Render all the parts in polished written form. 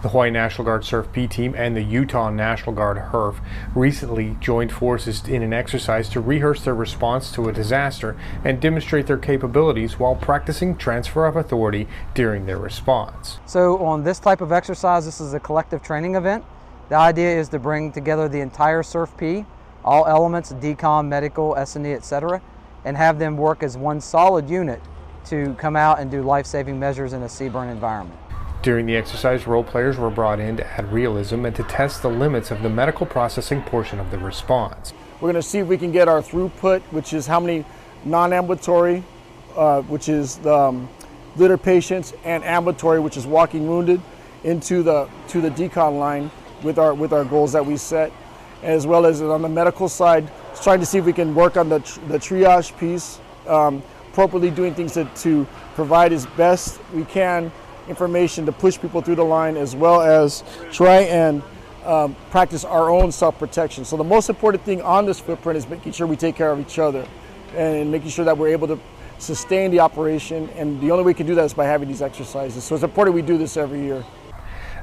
The Hawaii National Guard CERF-P team and the Utah National Guard HERF recently joined forces in an exercise to rehearse their response to a disaster and demonstrate their capabilities while practicing transfer of authority during their response. So on this type of exercise, this is a collective training event. The idea is to bring together the entire CERF-P, all elements, decom, medical, S&E, etc., and have them work as one solid unit to come out and do life-saving measures in a sea burn environment. During the exercise, role players were brought in to add realism and to test the limits of the medical processing portion of the response. We're going to see if we can get our throughput, which is how many non-ambulatory, which is the litter patients, and ambulatory, which is walking wounded, into the decon line with our goals that we set, as well as on the medical side, trying to see if we can work on the triage piece, appropriately doing things to provide as best we can information to push people through the line, as well as try and practice our own self-protection. So the most important thing on this footprint is making sure we take care of each other and making sure that we're able to sustain the operation, and the only way we can do that is by having these exercises. So it's important we do this every year.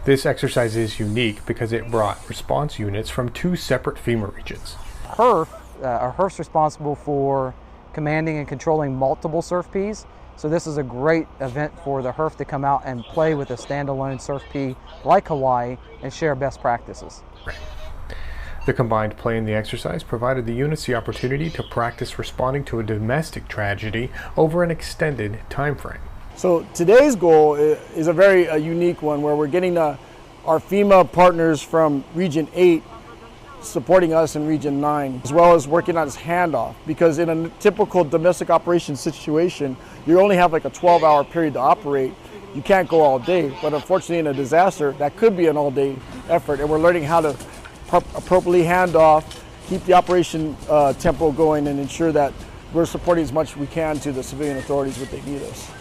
This exercise is unique because it brought response units from two separate FEMA regions. HERF's responsible for commanding and controlling multiple CERF-Ps. So this is a great event for the HERF to come out and play with a standalone CERF-P like Hawaii and share best practices. The combined play in the exercise provided the units the opportunity to practice responding to a domestic tragedy over an extended time frame. So today's goal is a very unique one, where we're getting our FEMA partners from Region 8 supporting us in Region 9, as well as working on this handoff, because in a typical domestic operations situation, you only have like a 12-hour period to operate. You can't go all day, but unfortunately in a disaster, that could be an all-day effort, and we're learning how to appropriately hand off, keep the operation tempo going, and ensure that we're supporting as much as we can to the civilian authorities when they need us.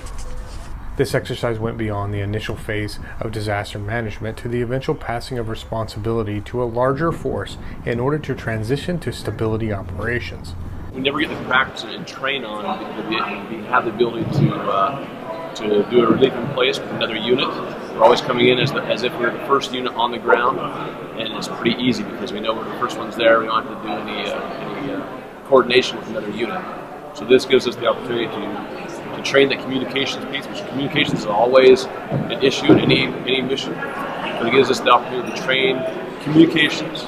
This exercise went beyond the initial phase of disaster management to the eventual passing of responsibility to a larger force in order to transition to stability operations. We never get to practice and train on it. We have the ability to do a relief in place with another unit. We're always coming in as if we're the first unit on the ground, and it's pretty easy because we know we're the first ones there. We don't have to do any coordination with another unit. So this gives us the opportunity to train the communications piece, which communications is always an issue in any mission, but it gives us the opportunity to train communications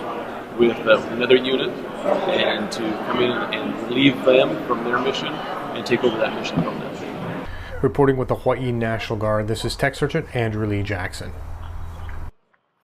with another unit and to come in and relieve them from their mission and take over that mission from them. Reporting with the Hawaii National Guard, this is Tech Sergeant Andrew Lee Jackson.